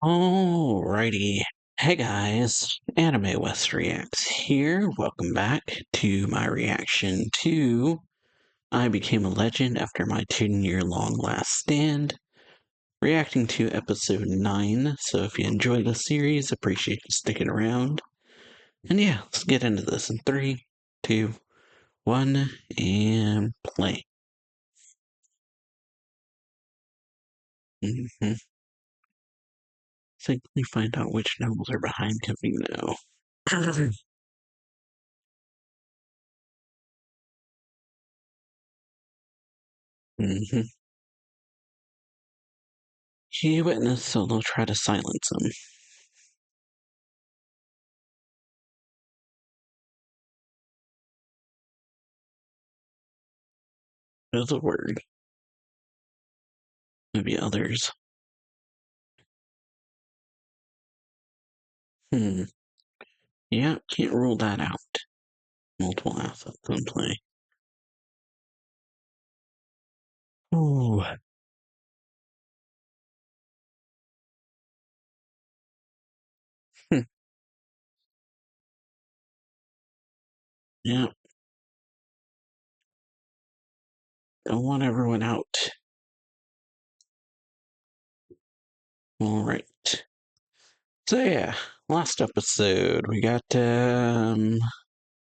Alrighty. Hey guys, AnimeWestReacts here. Welcome back to my reaction to I Became a Legend after my 10-year-long last stand. Reacting to episode 9, so if you enjoy the series, appreciate you sticking around. And yeah, let's get into this in 3, 2, 1, and play. Think we find out which nobles are behind Cavino. He witnessed, so they'll try to silence him. There's a word. Maybe others. Yeah, can't rule that out. Multiple assets in play. Ooh. Yeah, don't want everyone out. Alright. So yeah, last episode we got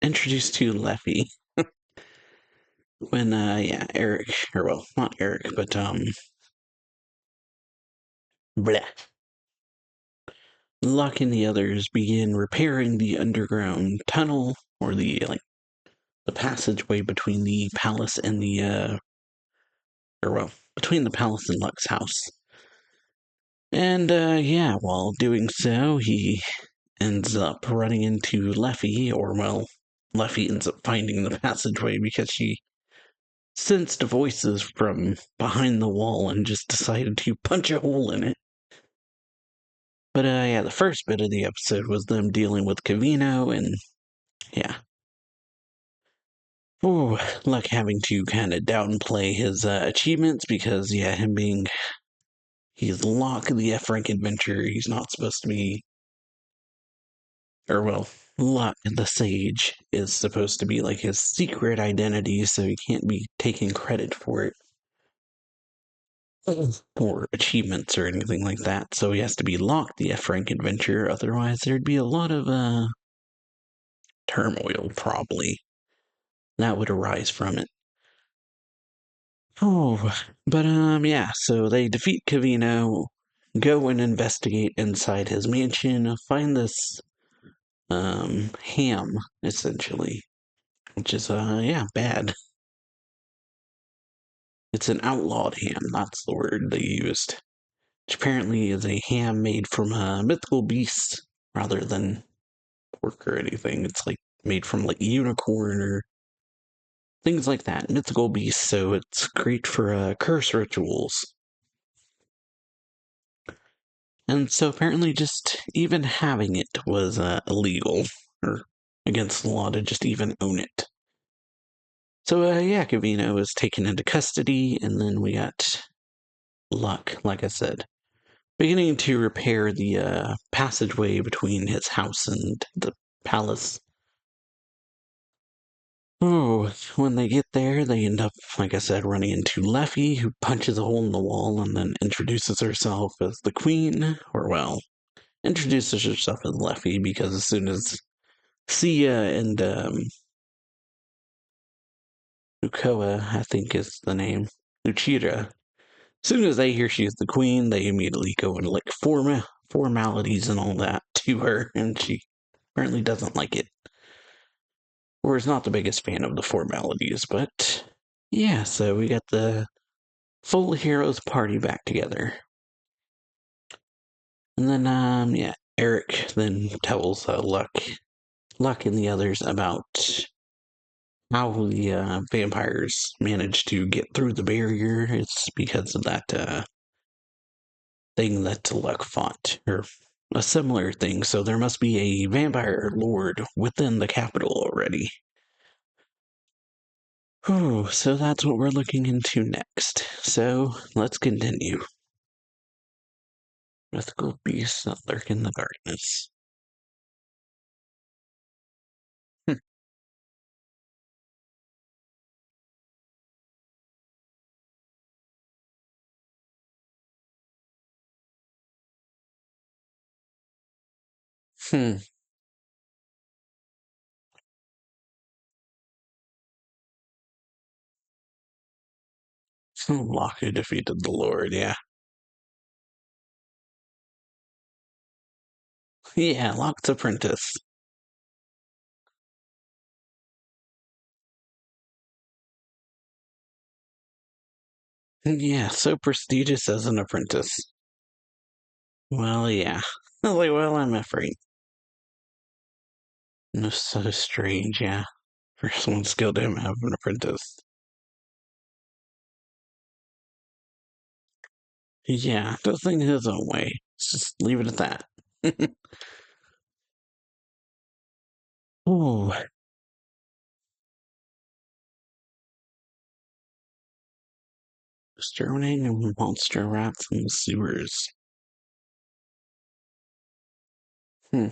introduced to Leffy. When yeah, Eric, or well, not Eric, but bleh. Luck and the others begin repairing the underground tunnel, or the passageway between the palace and the or well, between the palace and Luck's house. And yeah, while doing so, he ends up running into Leffy, or well, Leffy ends up finding the passageway because she sensed voices from behind the wall and just decided to punch a hole in it. But yeah, the first bit of the episode was them dealing with Cavino, and yeah. Ooh, Luck having to kind of downplay his achievements because, yeah, him being. He's Locke the F rank adventurer. He's not supposed to be. Or, well, Luck the Sage is supposed to be like his secret identity, so he can't be taking credit for it. Or achievements or anything like that. So he has to be Locke the F rank adventurer, otherwise, there'd be a lot of turmoil, probably, that would arise from it. Oh, but yeah, so they defeat Cavino, go and investigate inside his mansion, find this ham, essentially, which is yeah, bad. It's an outlawed ham, that's the word they used. Which apparently is a ham made from mythical beasts rather than pork or anything. It's like made from like unicorn or things like that, mythical beasts, so it's great for curse rituals. And so apparently just even having it was illegal or against the law to just even own it. So yeah, Cavino was taken into custody, and then we got Luck, like I said, beginning to repair the passageway between his house and the palace. Oh, when they get there, they end up, like I said, running into Leffy, who punches a hole in the wall and then introduces herself as the queen, or well, introduces herself as Leffy because as soon as Sia and Ukoa, I think is the name, Uchida, as soon as they hear she's the queen, they immediately go into like formalities and all that to her, and she apparently doesn't like it. Or is not the biggest fan of the formalities, but yeah, so we got the full heroes party back together. And then, yeah, Eric then tells Luck and the others about how the vampires managed to get through the barrier. It's because of that thing that Luck fought, or a similar thing. So there must be a vampire lord within the capital already. Whew, so that's what we're looking into next. So let's continue. Mythical beasts that lurk in the darkness. Hmm. Locke who defeated the Lord, yeah. Yeah, Locke's apprentice. Yeah, so prestigious as an apprentice. Well, yeah. Like, well, I'm afraid. No, so strange, yeah. For someone skilled to him have an apprentice. Yeah, does things his own way. Just leave it at that. Ooh, exterminating monster rats in the sewers. Hmm.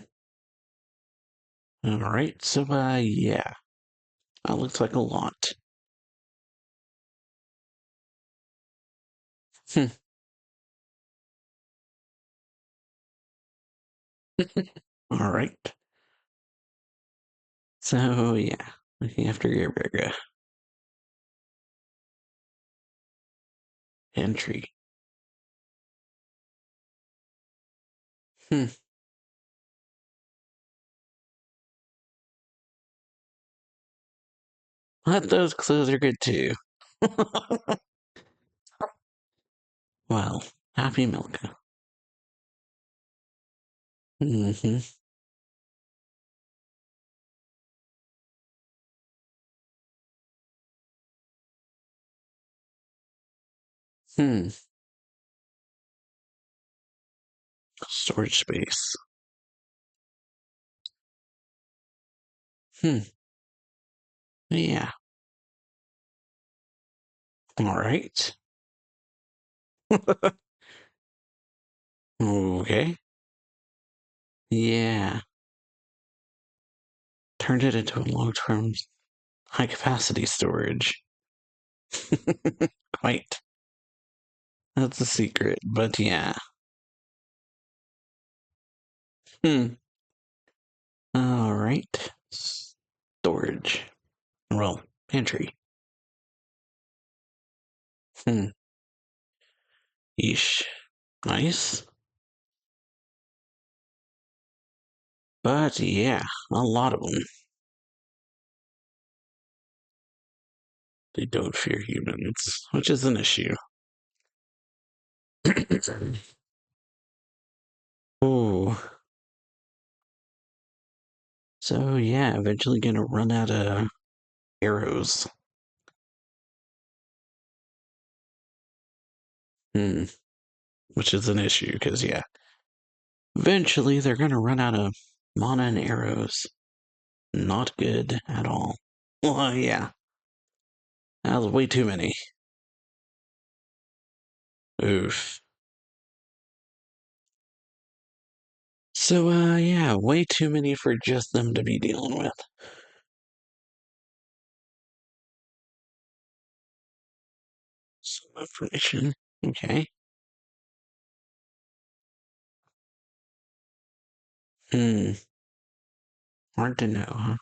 Alright, so, yeah. That looks like a lot. Hmm. Alright. So, yeah. Looking after your burger. Entry. Hmm. But those clues are good too. Well, happy Milka. Mm-hmm. Hmm. Storage space. Hmm. Yeah. Alright. Okay. Yeah. Turned it into a long-term high-capacity storage. Quite. That's a secret, but yeah. Hmm. Alright. Storage. Well, pantry. Hmm. Yeesh. Nice. But yeah, a lot of them. They don't fear humans, which is an issue. Oh, so yeah, eventually gonna run out of arrows. Hmm, which is an issue because yeah, eventually they're gonna run out of mana and arrows. Not good at all. Well, yeah, that was way too many. Oof. So yeah, way too many for just them to be dealing with. Some information. Okay. Hmm. Hard to know, huh?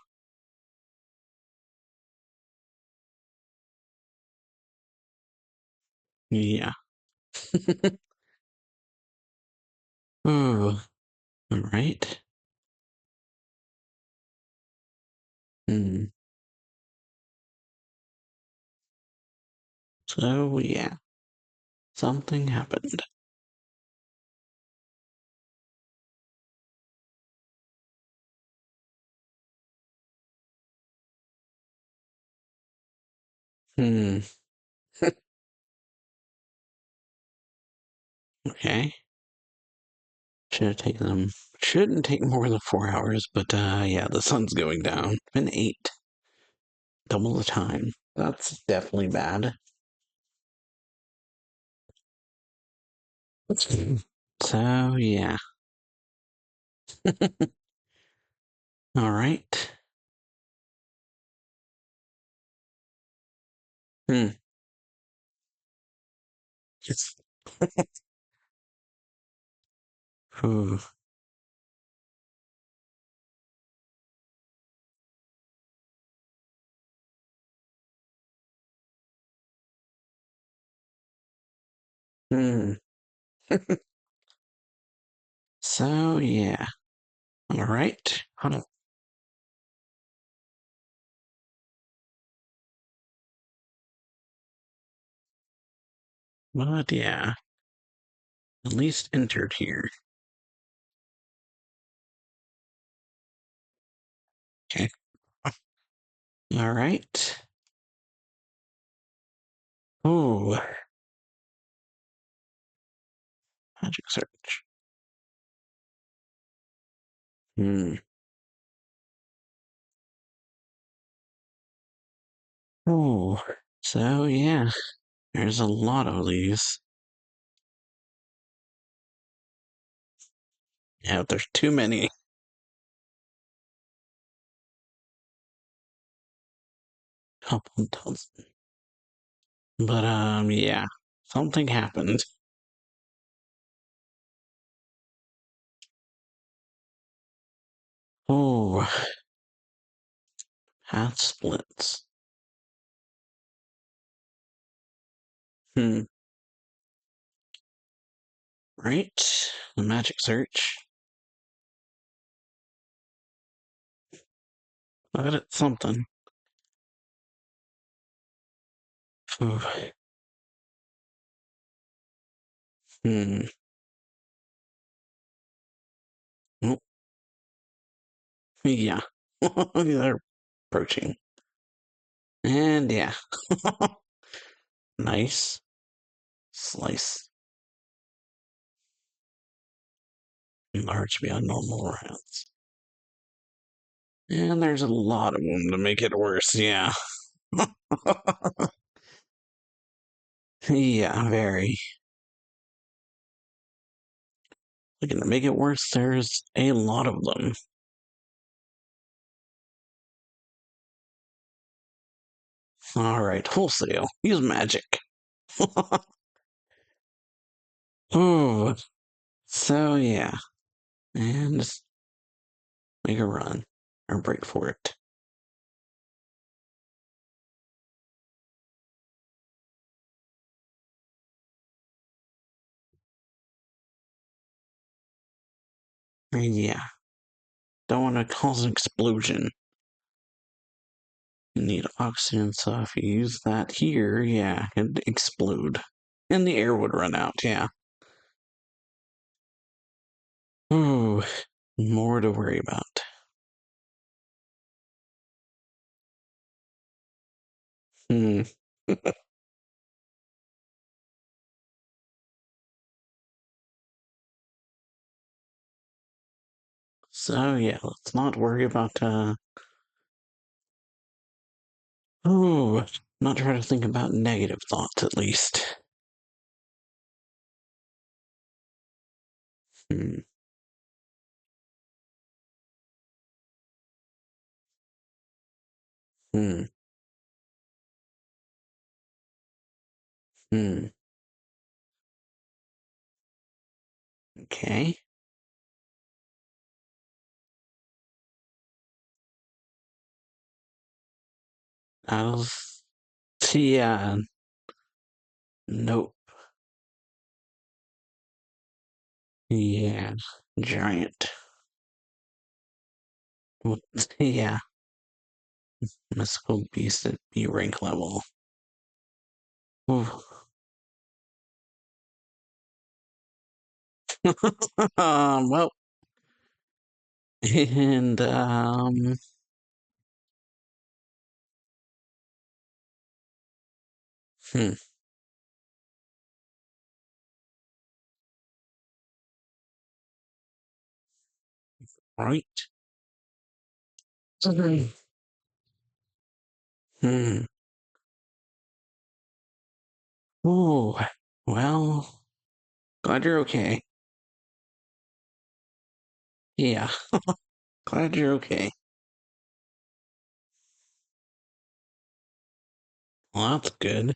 Yeah. Oh, all right. Hmm. So yeah, something happened. Hmm. Okay. Should have taken them. Shouldn't take more than 4 hours, but yeah, the sun's going down. Been 8, double the time. That's definitely bad. So, yeah. All right. Hmm. It's. Ooh. Hmm. So, yeah. All right. Hold on. But, yeah. At least entered here. Okay. All right. Ooh. Magic search. Hmm. Ooh. So, yeah. There's a lot of these. Yeah, there's too many. Couple dozen. But, yeah. Something happened. Oh, path splits. Hmm. Right. The magic search. I bet it's something. Ooh. Hmm. Oh, yeah. They're approaching. And yeah. Nice. Slice. Large beyond normal rounds. And there's a lot of them to make it worse, yeah. Yeah, very. Looking to make it worse, there's a lot of them. Alright, wholesale. Use magic. Ooh. So, yeah. And just make a run. Or break for it. And yeah. Don't want to cause an explosion. You need oxygen, so if you use that here, yeah, it'd explode. And the air would run out, yeah. Ooh, more to worry about. Hmm. So yeah, let's not worry about ooh, not try to think about negative thoughts at least. Hmm. Hmm. Hmm. Okay. I was yeah. Nope. Yeah. Giant. Well, yeah. Mystical beast at B rank level. Ooh. Well, and hmm, right. Hmm. Hmm. Ooh. Well, glad you're okay. Yeah, glad you're okay. Well, that's good.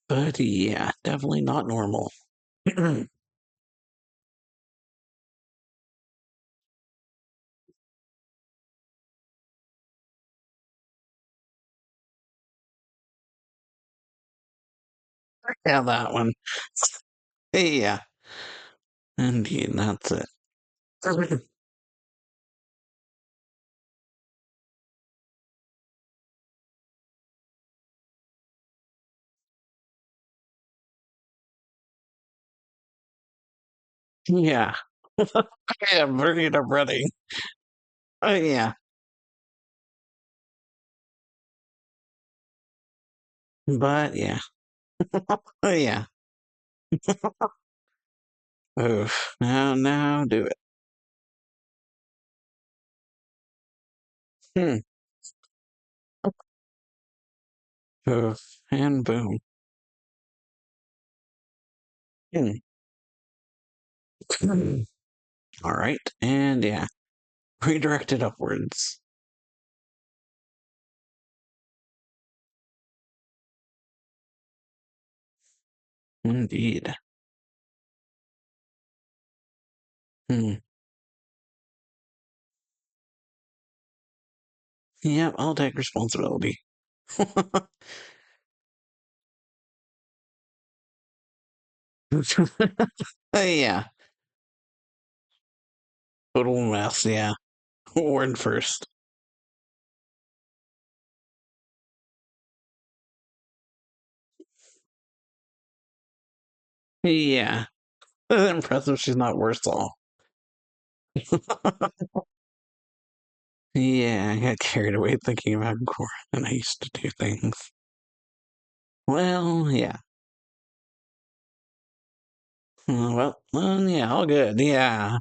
But yeah, definitely not normal. Yeah, that one. Yeah, indeed, that's it. Yeah. Yeah, bring it up running. Yeah. But yeah. Yeah. Oof. Now do it. Hmm. Oof. And boom. Hmm. All right. And yeah. Redirect it upwards. Indeed. Hmm. Yep, I'll take responsibility. Yeah. Total mess, yeah. Word first. Yeah. Impressive she's not worse off. Yeah, I got carried away thinking about Cora and I used to do things. Well, yeah. Yeah, all good. Yeah,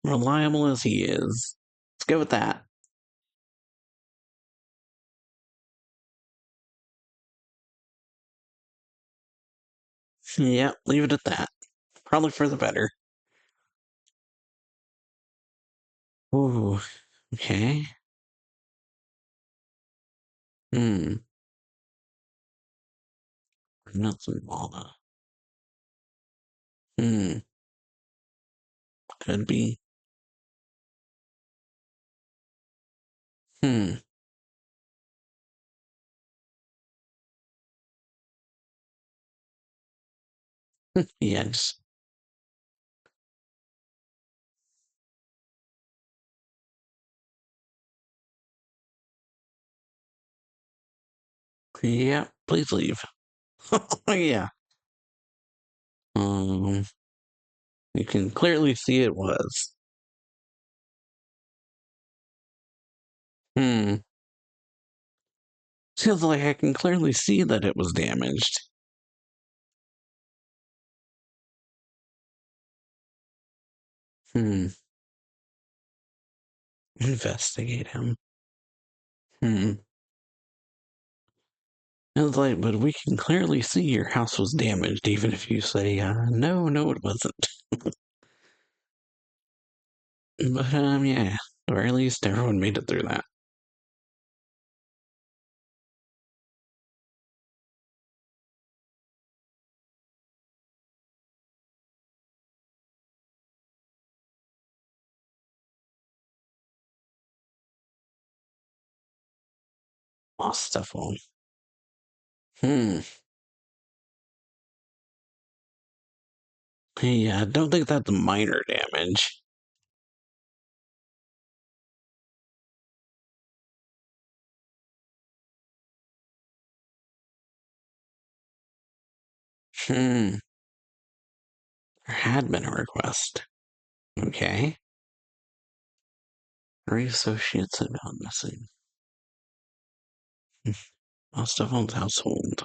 reliable as he is. Let's go with that. Yeah, leave it at that. Probably for the better. Ooh, okay. Hmm, nuts and Mala. Hmm, could be. Hmm, yeah, just, yeah, please leave. Yeah. Um, you can clearly see it was. Hmm, feels like I can clearly see that it was damaged. Hmm, investigate him. Hmm. It's like, but we can clearly see your house was damaged, even if you say, no, it wasn't. But, yeah, at the very least, everyone made it through that. Mastafone. Hmm. Yeah, I don't think that's minor damage. Hmm. There had been a request. Okay. Three associates have gone missing. Mastafone's household.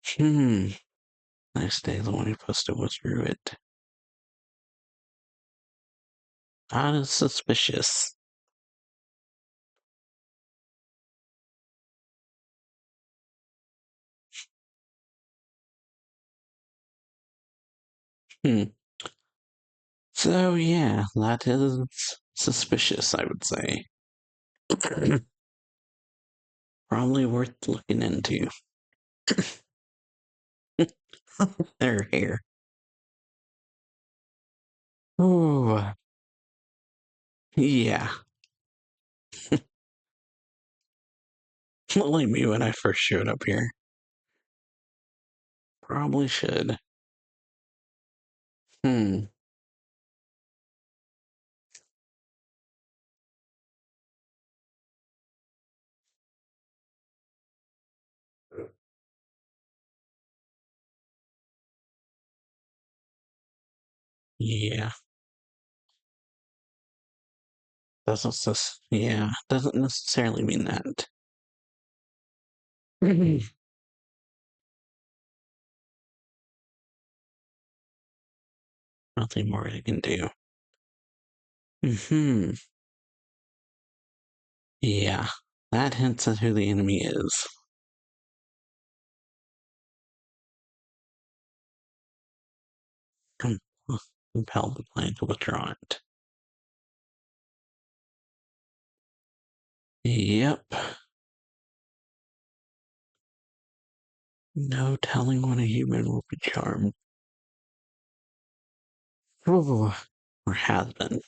Hmm. Next day, the one who posted was through it. That is suspicious. Hmm. So, yeah, that is suspicious, I would say. Probably worth looking into. Their hair. Oh, yeah. Like me when I first showed up here. Probably should. Hmm. Yeah. Doesn't necessarily mean that. Mhm. Nothing more I can do. Hmm. Yeah. That hints at who the enemy is. Com- Compel the plan to withdraw it. Yep. No telling when a human will be charmed. Ooh, or has been.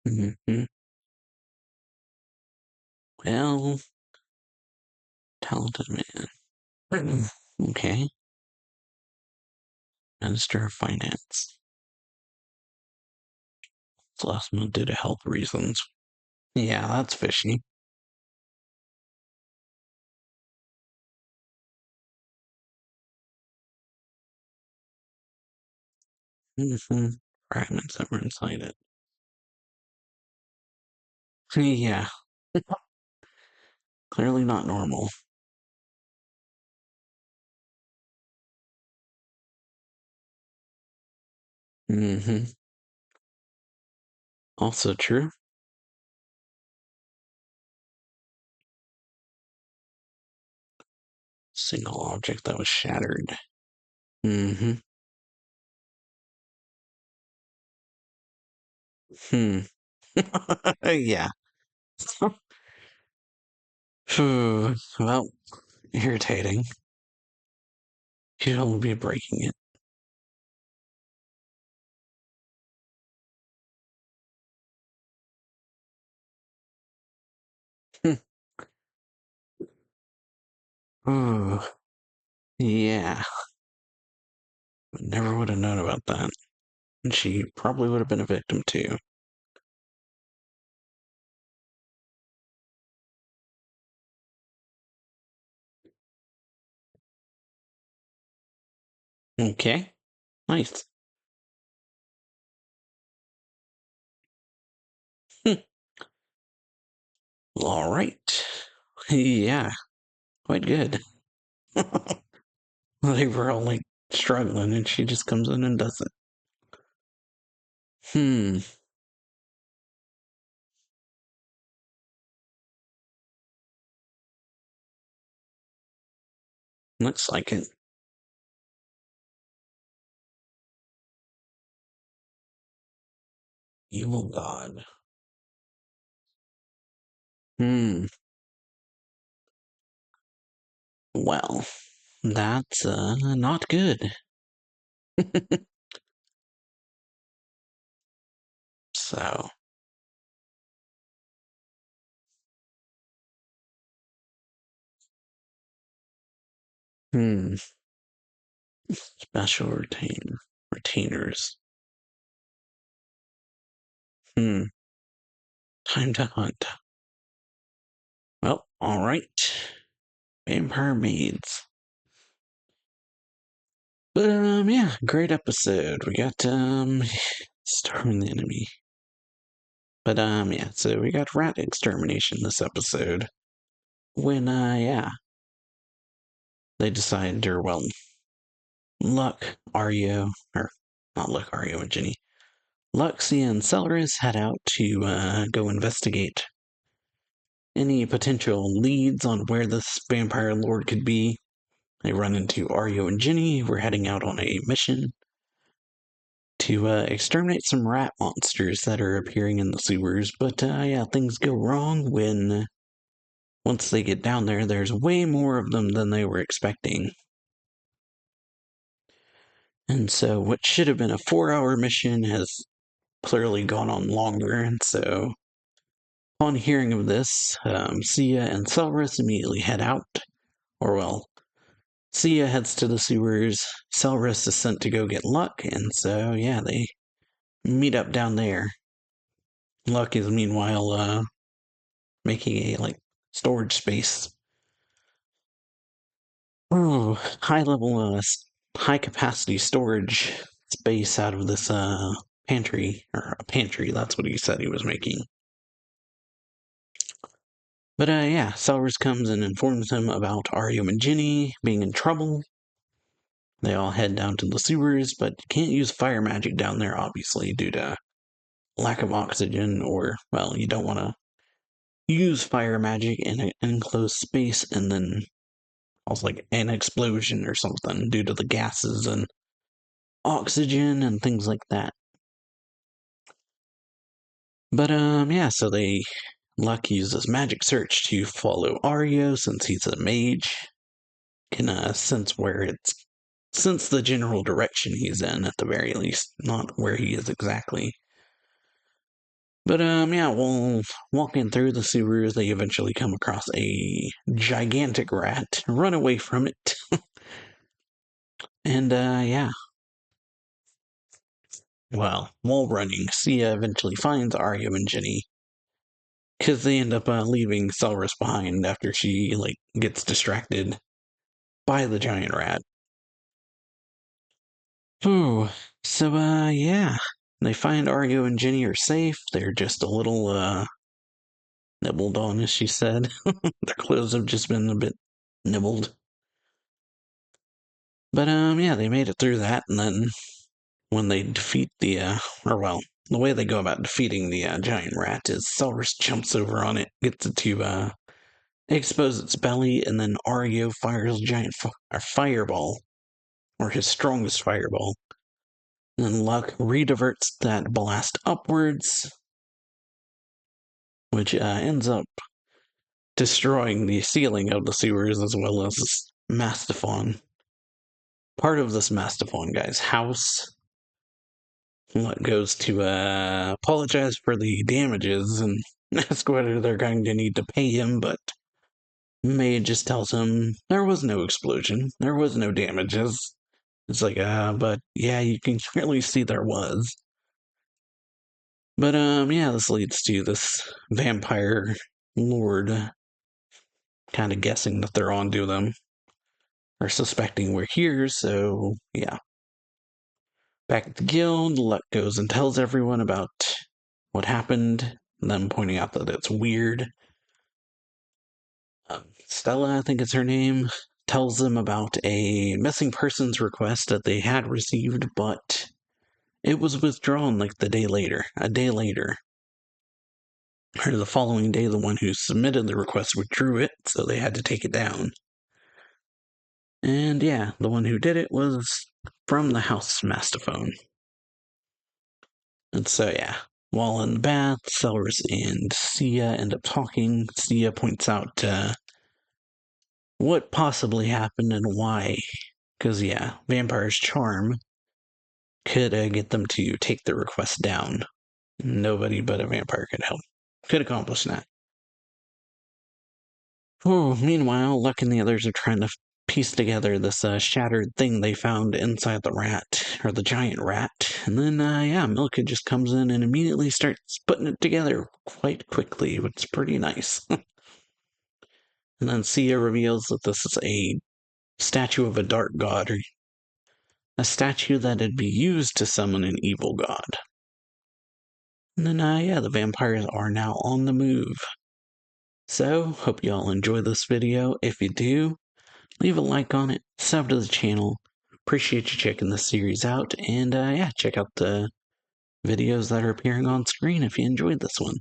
Hmm. Well, talented man. Okay. Minister of Finance. Celestima due to health reasons. Yeah, that's fishy. Hmm. Fragments that were inside it. Yeah, clearly not normal. Hmm. Also true. Single object that was shattered. Hmm. Hmm. Yeah. Well, irritating. You'd only be breaking it. Ooh, yeah. Never would have known about that. And she probably would have been a victim too. Okay. Nice. All right. Yeah, quite good. They were all like struggling, and she just comes in and does it. Hmm. Looks like it. Evil God. Hmm. Well, that's not good. So, hmm. Special retainers. Hmm. Time to hunt. Well, all right. Vampire maids. But yeah, great episode. We got starving the enemy. But yeah, so we got rat extermination this episode. When yeah, they decided, or well, Luck, Ario, or not Luck, Ario, and Ginny. Luck Sia and Cellriss head out to go investigate any potential leads on where this vampire lord could be. They run into Ario and Ginny, who are heading out on a mission to exterminate some rat monsters that are appearing in the sewers. But yeah, things go wrong when once they get down there, there's way more of them than they were expecting. And so what should have been a 4-hour mission has clearly gone on longer, and so upon hearing of this, Sia and Cellriss immediately head out. Or well, Sia heads to the sewers, Cellriss is sent to go get Luck, and so yeah, they meet up down there. Luck is meanwhile making a storage space. Oh, high capacity storage space out of this pantry, or a pantry, that's what he said he was making. But yeah, Cellriss comes and informs him about Ario and Ginny being in trouble. They all head down to the sewers, but can't use fire magic down there, obviously, due to lack of oxygen, or, well, you don't want to use fire magic in an enclosed space and then also an explosion or something due to the gases and oxygen and things like that. But yeah, so Luck uses magic search to follow Ario since he's a mage. Can sense the general direction he's in at the very least, not where he is exactly. But yeah, while walking through the sewers, they eventually come across a gigantic rat, run away from it. And yeah. Well, while running, Sia eventually finds Ario and Ginny, because they end up leaving Cellriss behind after she gets distracted by the giant rat. Ooh, so yeah, they find Ario and Ginny are safe. They're just a little nibbled on, as she said. Their clothes have just been a bit nibbled. But yeah, they made it through that, and then when they defeat the way they go about defeating the giant rat is Cellriss jumps over on it, gets it to expose its belly, and then Ario fires a giant fireball, or his strongest fireball. And then Luck rediverts that blast upwards, which ends up destroying the ceiling of the sewers as well as Mastafone. Part of this Mastafone guy's house. Luck goes to apologize for the damages and ask whether they're going to need to pay him, but May just tells him there was no explosion, there was no damages. It's but yeah, you can clearly see there was. But yeah, this leads to this vampire lord kind of guessing that they're onto them, or suspecting we're here, so yeah. Back at the guild, Luck goes and tells everyone about what happened, them pointing out that it's weird. Stella, I think it's her name, tells them about a missing persons request that they had received, but it was withdrawn a day later. Or the following day, the one who submitted the request withdrew it, so they had to take it down. And yeah, the one who did it was from the house Mastafone. And so yeah, while in the bath, Cellriss and Sia end up talking. Sia points out what possibly happened and why. Because yeah, Vampire's charm could get them to take the request down. Nobody but a vampire could accomplish that. Oh, meanwhile, Luck and the others are trying to piece together this shattered thing they found inside the rat, or the giant rat. And then, yeah, Milka just comes in and immediately starts putting it together quite quickly, which is pretty nice. And then Sia reveals that this is a statue of a dark god, or a statue that'd be used to summon an evil god. And then, yeah, the vampires are now on the move. So, hope you all enjoy this video. If you do, leave a like on it, sub to the channel. Appreciate you checking this series out, and yeah, check out the videos that are appearing on screen if you enjoyed this one.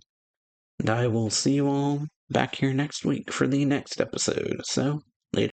And I will see you all back here next week for the next episode. So, later.